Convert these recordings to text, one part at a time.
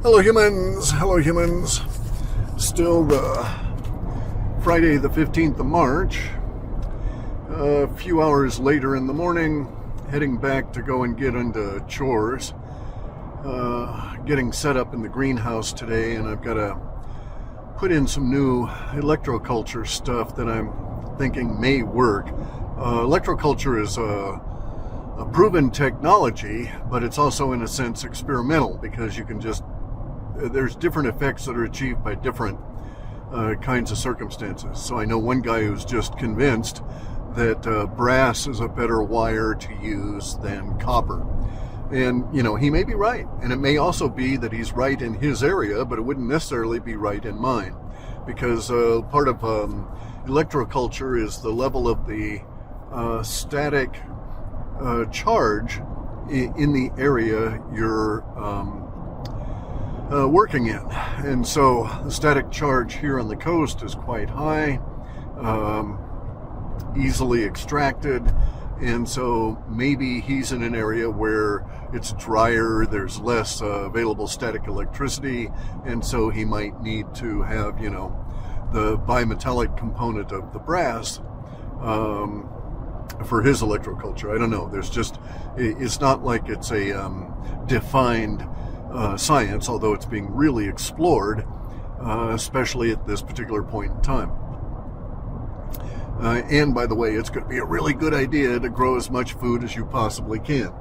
Hello humans, hello humans. Still the Friday the 15th of March. A few hours later in the morning, heading back to go and get into chores. Getting set up in the greenhouse today, and I've got to put in some new electroculture stuff that I'm thinking may work. Electroculture is a proven technology, but it's also in a sense experimental, because you can there's different effects that are achieved by different kinds of circumstances. So I know one guy who's just convinced that brass is a better wire to use than copper. And, he may be right. And it may also be that he's right in his area, but it wouldn't necessarily be right in mine. Because part of electroculture is the level of the static charge in the area you're working in. And so the static charge here on the coast is quite high, easily extracted. And so maybe he's in an area where it's drier, there's less available static electricity, and so he might need to have, the bimetallic component of the brass for his electroculture. I don't know. It's not like it's a defined science, although it's being really explored, especially at this particular point in time. And by the way, it's going to be a really good idea to grow as much food as you possibly can.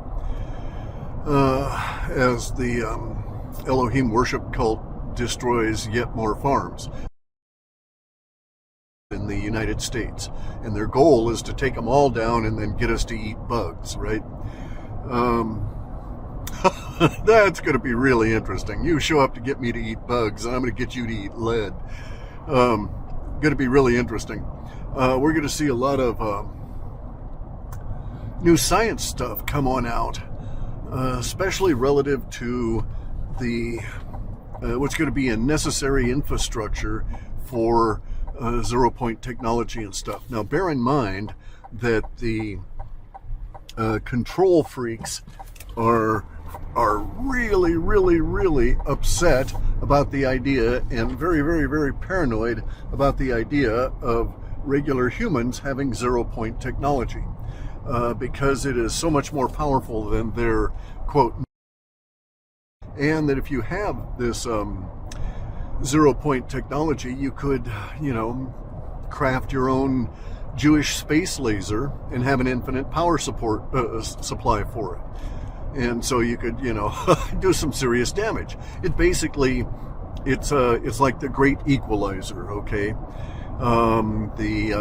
As the Elohim worship cult destroys yet more farms in the United States. And their goal is to take them all down and then get us to eat bugs, right? That's going to be really interesting. You show up to get me to eat bugs, and I'm going to get you to eat lead. Going to be really interesting. We're going to see a lot of new science stuff come on out, especially relative to the what's going to be a necessary infrastructure for zero-point technology and stuff. Now, bear in mind that the control freaks are really, really, really upset about the idea, and very, very, very paranoid about the idea of regular humans having zero-point technology, because it is so much more powerful than their quote. And that if you have this zero-point technology, you could, craft your own Jewish space laser and have an infinite power supply for it. And so you could, do some serious damage. It's like the great equalizer, okay? The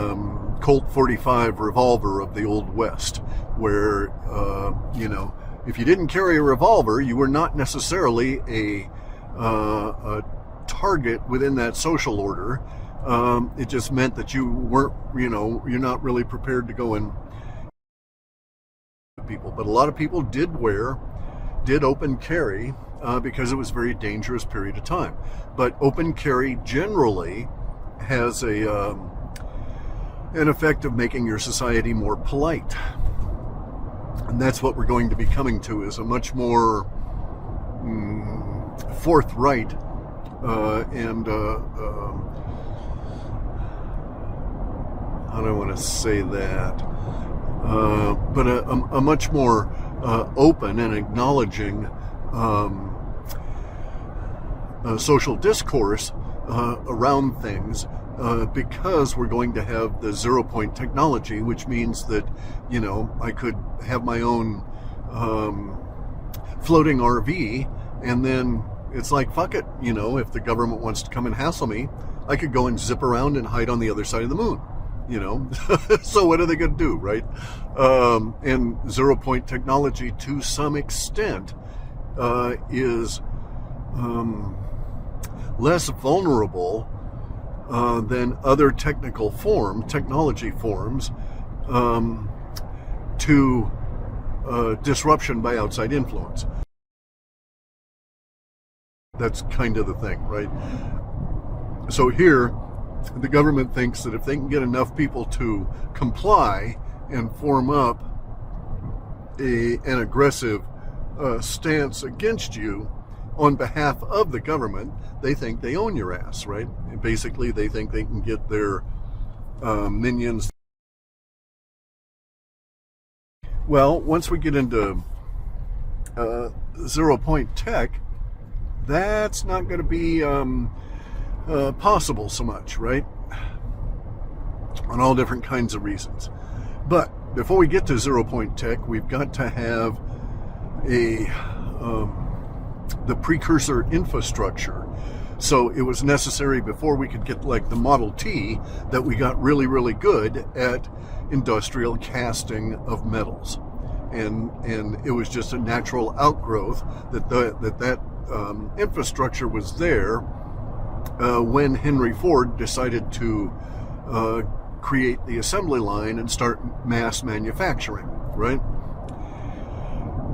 Colt 45 revolver of the Old West, where, if you didn't carry a revolver, you were not necessarily a target within that social order. It just meant that you weren't, you're not really prepared to go and people. But a lot of people did open carry because it was a very dangerous period of time. But open carry generally has an effect of making your society more polite. And that's what we're going to be coming to, is a much more forthright and how do I want to say that? But a much more open and acknowledging social discourse around things, because we're going to have the zero-point technology, which means that, I could have my own floating RV, and then it's like, fuck it, if the government wants to come and hassle me, I could go and zip around and hide on the other side of the moon. So what are they going to do, right? And zero-point technology, to some extent, is less vulnerable than other technology forms to disruption by outside influence. That's kind of the thing, right? So here, the government thinks that if they can get enough people to comply and form up an aggressive stance against you, on behalf of the government, they think they own your ass, right? And basically, they think they can get their minions. Well, once we get into zero-point tech, that's not going to be possible so much, right? On all different kinds of reasons. But before we get to zero-point tech, we've got to have the precursor infrastructure. So it was necessary before we could get like the Model T that we got really, really good at industrial casting of metals. And it was just a natural outgrowth that infrastructure was there when Henry Ford decided to create the assembly line and start mass manufacturing, right?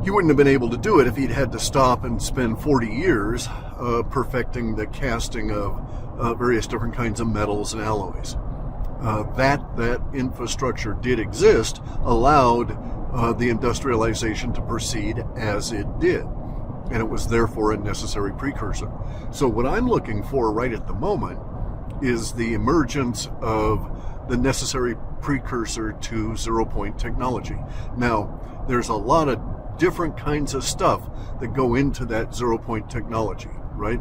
He wouldn't have been able to do it if he'd had to stop and spend 40 years perfecting the casting of various different kinds of metals and alloys. That infrastructure did exist, allowed the industrialization to proceed as it did, and it was therefore a necessary precursor. So what I'm looking for right at the moment is the emergence of the necessary precursor to zero-point technology. Now, there's a lot of different kinds of stuff that go into that zero-point technology, right?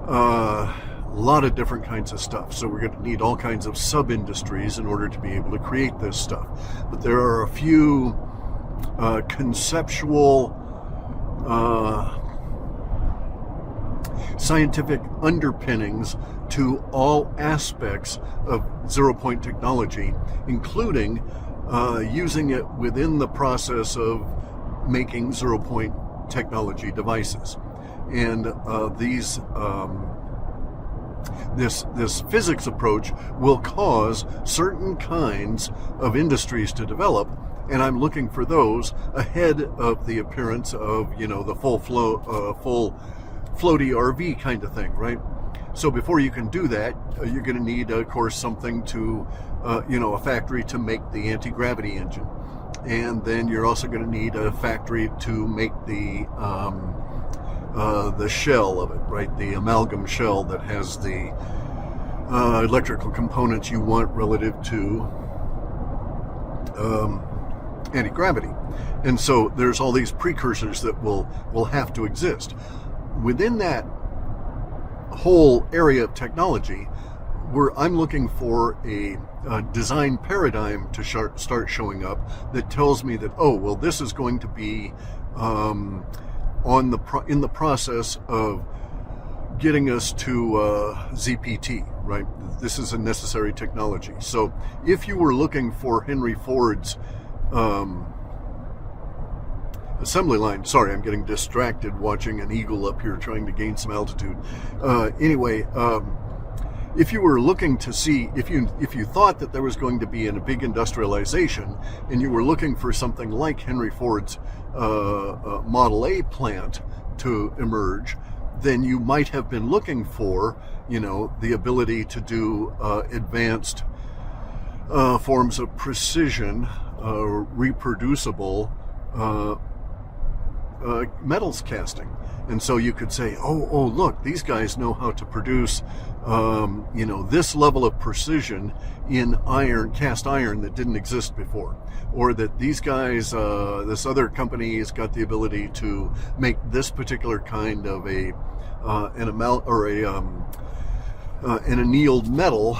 A lot of different kinds of stuff. So we're going to need all kinds of sub-industries in order to be able to create this stuff. But there are a few conceptual scientific underpinnings to all aspects of zero-point technology, including using it within the process of making zero-point technology devices. And this physics approach will cause certain kinds of industries to develop, and I'm looking for those ahead of the appearance of, the full floaty RV kind of thing, right? So before you can do that, you're going to need, of course, something to, a factory to make the anti-gravity engine. And then you're also going to need a factory to make the shell of it, right? The amalgam shell that has the electrical components you want relative to anti-gravity. And so there's all these precursors that will have to exist. Within that whole area of technology, I'm looking for a design paradigm to start showing up that tells me that, this is going to be in the process of getting us to ZPT, right? This is a necessary technology. So if you were looking for Henry Ford's assembly line, sorry, I'm getting distracted watching an eagle up here trying to gain some altitude. If you were looking to see, if you thought that there was going to be a big industrialization and you were looking for something like Henry Ford's Model A plant to emerge, then you might have been looking for, the ability to do advanced forms of precision, reproducible metals casting. And so you could say, look, these guys know how to produce, this level of precision in cast iron that didn't exist before. Or that these guys, this other company has got the ability to make this particular kind of an annealed metal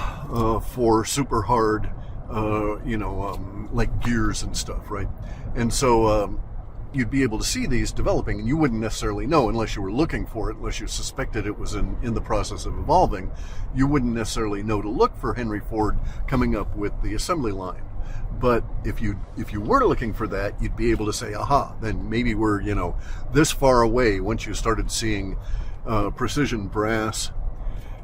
for super hard, like gears and stuff, right? And so, you'd be able to see these developing, and you wouldn't necessarily know unless you were looking for it, unless you suspected it was in the process of evolving. You wouldn't necessarily know to look for Henry Ford coming up with the assembly line. But if you were looking for that, you'd be able to say, then maybe we're, this far away once you started seeing precision brass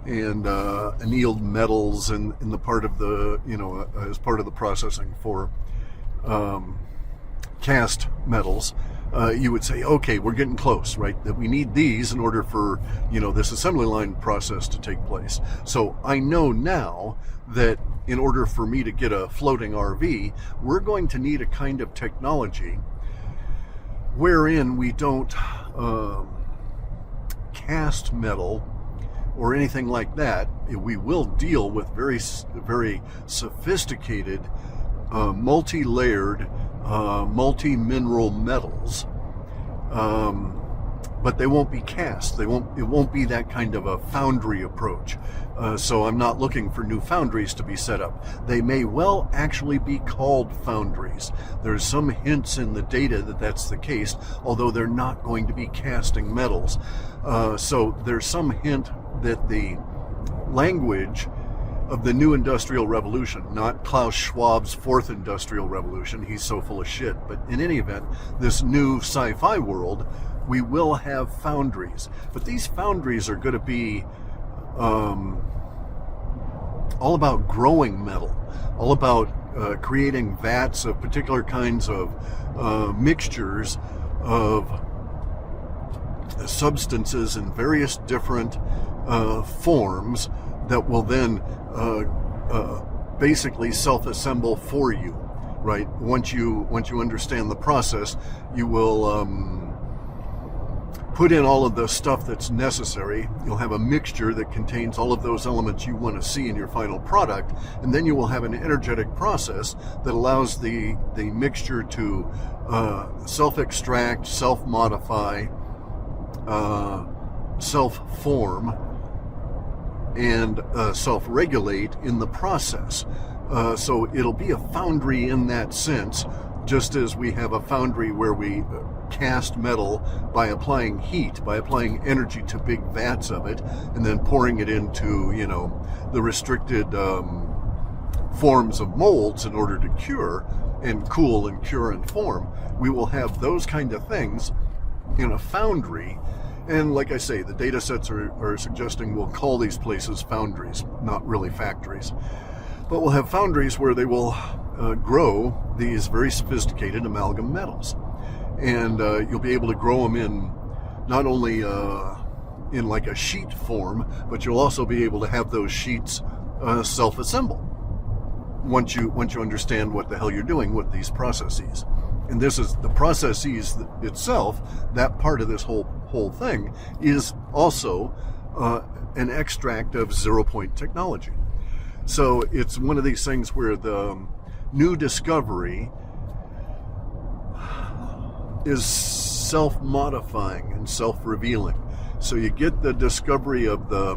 and annealed metals in the part of the, as part of the processing for cast metals, you would say, okay, we're getting close, right? That we need these in order for, this assembly line process to take place. So I know now that in order for me to get a floating RV, we're going to need a kind of technology wherein we don't cast metal or anything like that. We will deal with very, very sophisticated, multi-layered, multi-mineral metals, but they won't be cast. It won't be that kind of a foundry approach. So I'm not looking for new foundries to be set up. They may well actually be called foundries. There's some hints in the data that that's the case, although they're not going to be casting metals. So there's some hint that the language of the new industrial revolution, not Klaus Schwab's fourth industrial revolution, he's so full of shit, but in any event, this new sci-fi world, we will have foundries. But these foundries are going to be all about growing metal, all about creating vats of particular kinds of mixtures of substances in various different forms that will then basically self-assemble for you, right? Once you understand the process, you will put in all of the stuff that's necessary. You'll have a mixture that contains all of those elements you want to see in your final product, and then you will have an energetic process that allows the mixture to self-extract, self-modify, self-form, and self-regulate in the process. So it'll be a foundry in that sense, just as we have a foundry where we cast metal by applying heat, by applying energy to big vats of it, and then pouring it into, the restricted forms of molds in order to cure and cool and cure and form. We will have those kind of things in a foundry. And like I say, the data sets are suggesting we'll call these places foundries, not really factories. But we'll have foundries where they will grow these very sophisticated amalgam metals. And you'll be able to grow them in not only in like a sheet form, but you'll also be able to have those sheets self-assemble once you understand what the hell you're doing with these processes. And this is the processes itself. That part of this whole thing is also an extract of zero-point technology. So it's one of these things where the new discovery is self-modifying and self-revealing. So you get the discovery of the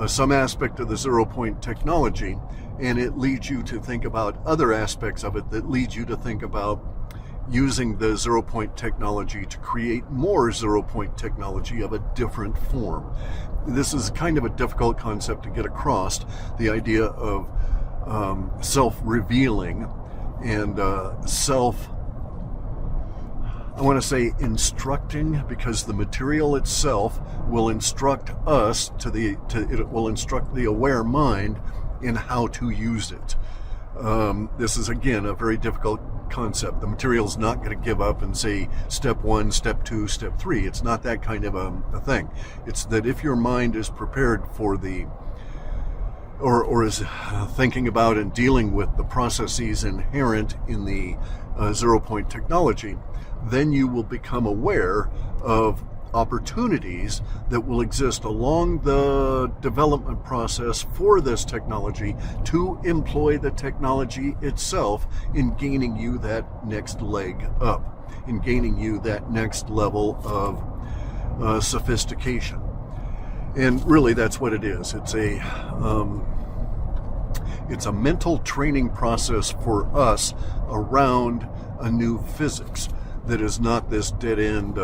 some aspect of the zero-point technology, and it leads you to think about other aspects of it that leads you to think about using the zero-point technology to create more zero-point technology of a different form. This is kind of a difficult concept to get across, the idea of self-revealing and I want to say instructing, because the material itself will instruct us it will instruct the aware mind in how to use it. This is again a very difficult concept. The material's not going to give up and say step 1, step 2, step 3. It's not that kind of a thing. It's that if your mind is prepared for or is thinking about and dealing with the processes inherent in the zero-point technology, then you will become aware of opportunities that will exist along the development process for this technology to employ the technology itself in gaining you that next leg up, in gaining you that next level of sophistication. And really that's what it is. It's a mental training process for us around a new physics that is not this dead-end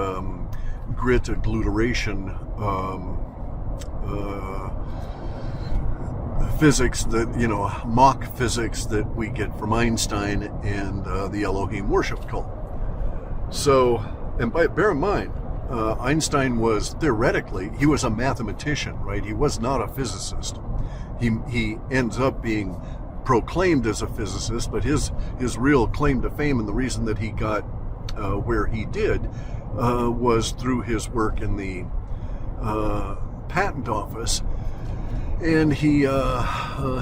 grit aggluteration physics that, mock physics that we get from Einstein and the Elohim worship cult. So, and bear in mind, Einstein was theoretically, he was a mathematician, right? He was not a physicist. He ends up being proclaimed as a physicist, but his real claim to fame and the reason that he got where he did was through his work in the patent office, and he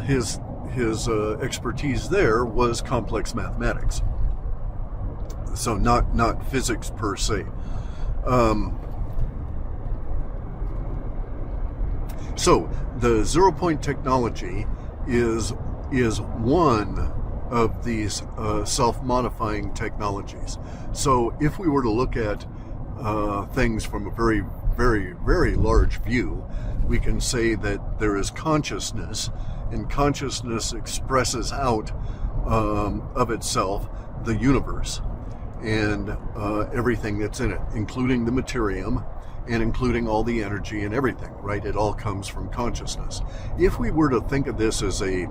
his expertise there was complex mathematics. So not physics per se. So the 0 point technology is one of these self-modifying technologies. So if we were to look at things from a very, very, very large view, we can say that there is consciousness, and consciousness expresses out of itself the universe and everything that's in it, including the materium and including all the energy and everything, right? It all comes from consciousness. If we were to think of this as a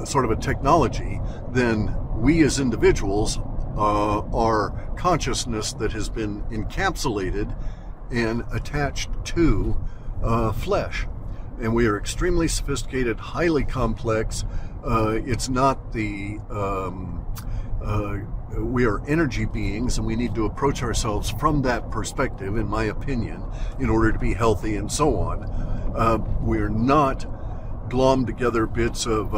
sort of a technology, then we as individuals are consciousness that has been encapsulated and attached to flesh. And we are extremely sophisticated, highly complex. It's not the... we are energy beings, and we need to approach ourselves from that perspective, in my opinion, in order to be healthy and so on. We are not glommed together bits of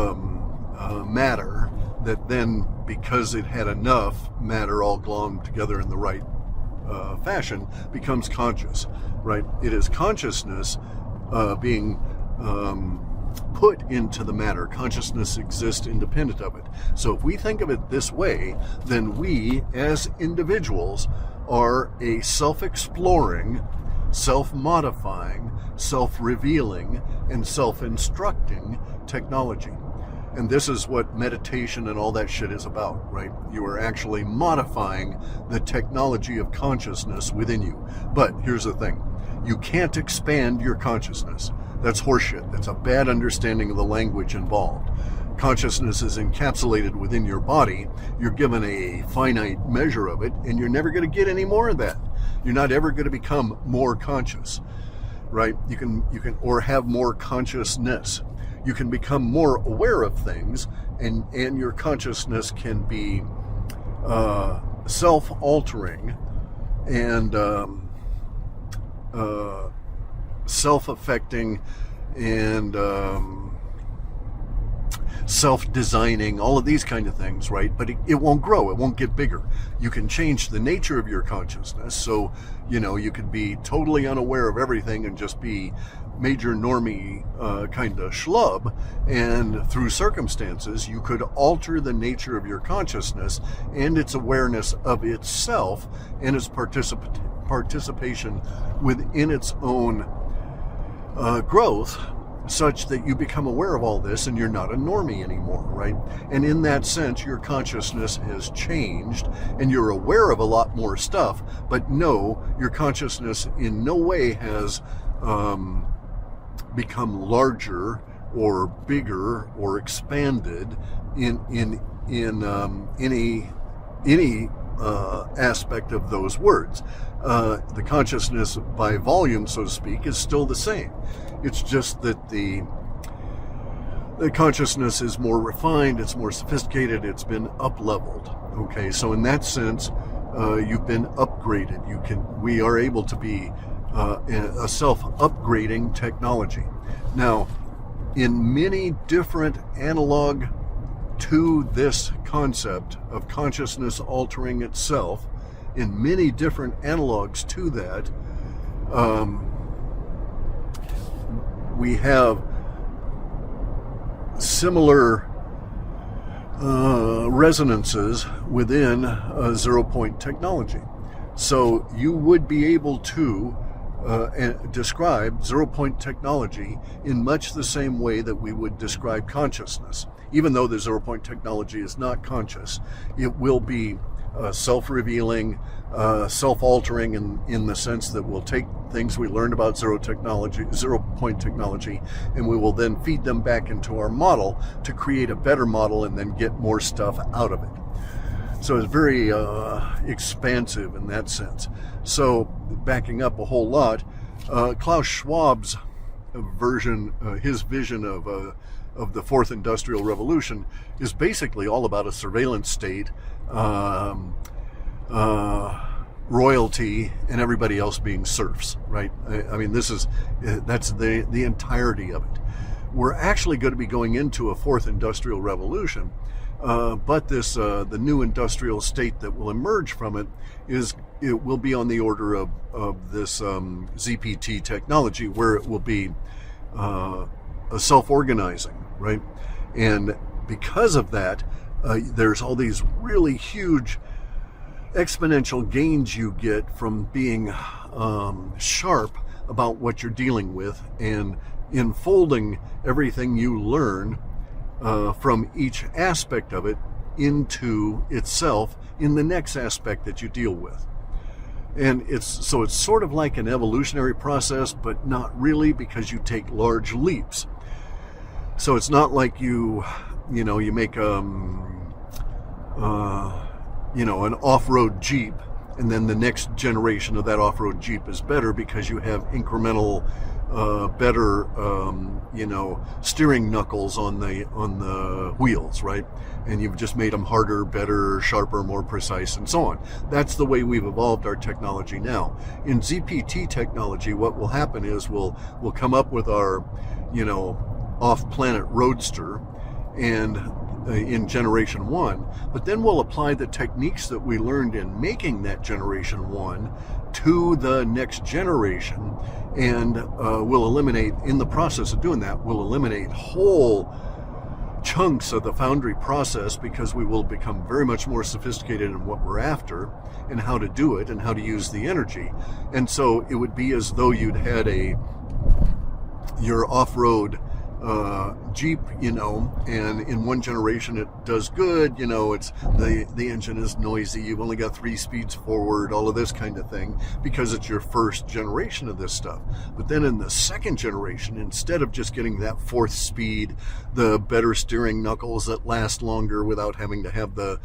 matter that then, because it had enough matter all glommed together in the right fashion, becomes conscious, right? It is consciousness being put into the matter. Consciousness exists independent of it. So if we think of it this way, then we as individuals are a self-exploring, self-modifying, self-revealing, and self-instructing technology. And this is what meditation and all that shit is about, right? You are actually modifying the technology of consciousness within you. But here's the thing. You can't expand your consciousness. That's horseshit. That's a bad understanding of the language involved. Consciousness is encapsulated within your body. You're given a finite measure of it, and you're never going to get any more of that. You're not ever going to become more conscious, right? You can or have more consciousness. You can become more aware of things, and your consciousness can be self-altering and self-affecting and self-designing, all of these kind of things, right? But it won't grow. It won't get bigger. You can change the nature of your consciousness. So, you could be totally unaware of everything and just be major normie kind of schlub. And through circumstances, you could alter the nature of your consciousness and its awareness of itself and its participation within its own growth, such that you become aware of all this and you're not a normie anymore, right? And in that sense, your consciousness has changed and you're aware of a lot more stuff, but no, your consciousness in no way has become larger or bigger or expanded in any aspect of those words. The consciousness by volume, so to speak, is still the same. It's just that the consciousness is more refined, it's more sophisticated, it's been up-leveled. Okay, so in that sense, you've been upgraded. We are able to be a self-upgrading technology. Now, in many different analog to this concept of consciousness altering itself, in many different analogs to that, we have similar resonances within zero-point technology. So you would be able to describe zero-point technology in much the same way that we would describe consciousness. Even though the zero-point technology is not conscious, it will be self-revealing, self-altering in the sense that we'll take things we learned about zero-point technology, and we will then feed them back into our model to create a better model and then get more stuff out of it. So it's very expansive in that sense. So backing up a whole lot, Klaus Schwab's version, his vision of the fourth industrial revolution is basically all about a surveillance state, royalty, and everybody else being serfs, right? I mean, that's the entirety of it. We're actually going to be going into a fourth industrial revolution But this the new industrial state that will emerge from it will be on the order of this ZPT technology, where it will be a self-organizing, right? And because of that, there's all these really huge exponential gains you get from being sharp about what you're dealing with and enfolding everything you learn from each aspect of it into itself in the next aspect that you deal with. And it's sort of like an evolutionary process, but not really, because you take large leaps. So it's not like you make an off-road Jeep, and then the next generation of that off-road Jeep is better because you have incremental better steering knuckles on the wheels, right? And you've just made them harder, better, sharper, more precise, and so on. That's the way we've evolved our technology now. In ZPT technology, what will happen is we'll come up with our off-planet roadster, and in generation 1, but then we'll apply the techniques that we learned in making that generation 1 to the next generation, and we'll eliminate, in the process of doing that, we'll eliminate whole chunks of the foundry process, because we will become very much more sophisticated in what we're after and how to do it and how to use the energy. And so it would be as though you'd had your off-road Jeep, and in one generation it does good, it's the engine is noisy, you've only got 3 speeds forward, all of this kind of thing, because it's your first generation of this stuff. But then in the second generation, instead of just getting that 4th speed, the better steering knuckles that last longer without having to have the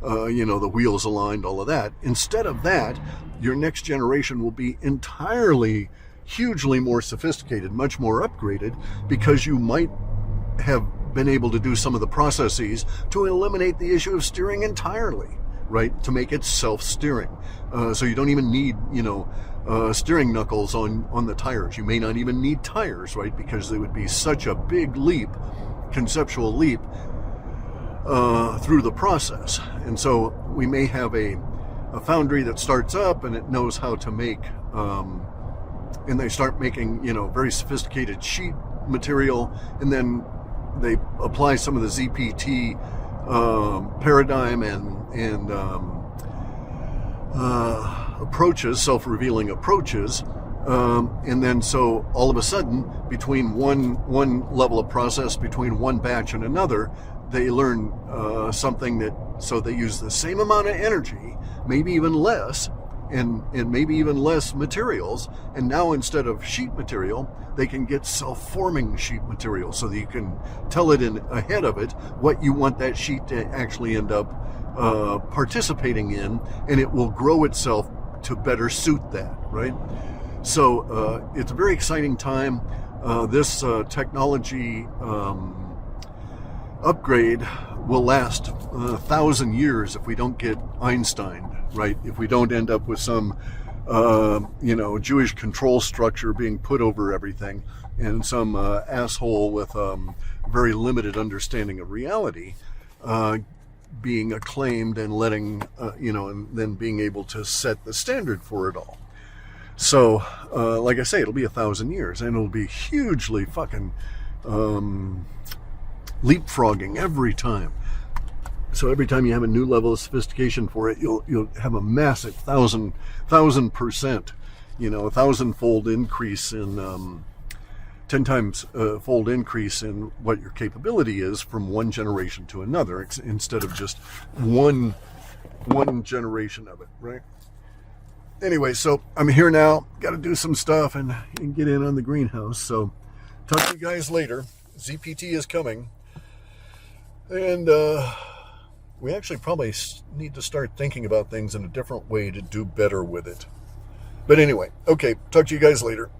wheels aligned, all of that, instead of that, your next generation will be entirely hugely more sophisticated, much more upgraded, because you might have been able to do some of the processes to eliminate the issue of steering entirely, right? To make it self-steering. So you don't even need, steering knuckles on the tires. You may not even need tires, right? Because they would be such a big leap, conceptual leap, through the process. And so we may have a foundry that starts up and it knows how to make and they start making, very sophisticated sheet material, and then they apply some of the ZPT paradigm and approaches, self-revealing approaches, and then so all of a sudden, between one level of process, between one batch and another, they learn something so they use the same amount of energy, maybe even less, and maybe even less materials, and now instead of sheet material, they can get self-forming sheet material, so that you can tell it ahead of it what you want that sheet to actually end up participating in, and it will grow itself to better suit that, right? So it's a very exciting time. This technology upgrade will last 1,000 years if we don't get Einstein, right? If we don't end up with some, Jewish control structure being put over everything, and some asshole with very limited understanding of reality being acclaimed and letting, and then being able to set the standard for it all. So, like I say, it'll be 1,000 years, and it'll be hugely fucking leapfrogging every time. So every time you have a new level of sophistication for it, you'll have a massive 1,000%, 1,000-fold increase in 10 times fold increase in what your capability is from one generation to another, instead of just one generation of it, right? Anyway, so I'm here now, got to do some stuff and get in on the greenhouse. So talk to you guys later. ZPT is coming, and we actually probably need to start thinking about things in a different way to do better with it. But anyway, okay, talk to you guys later.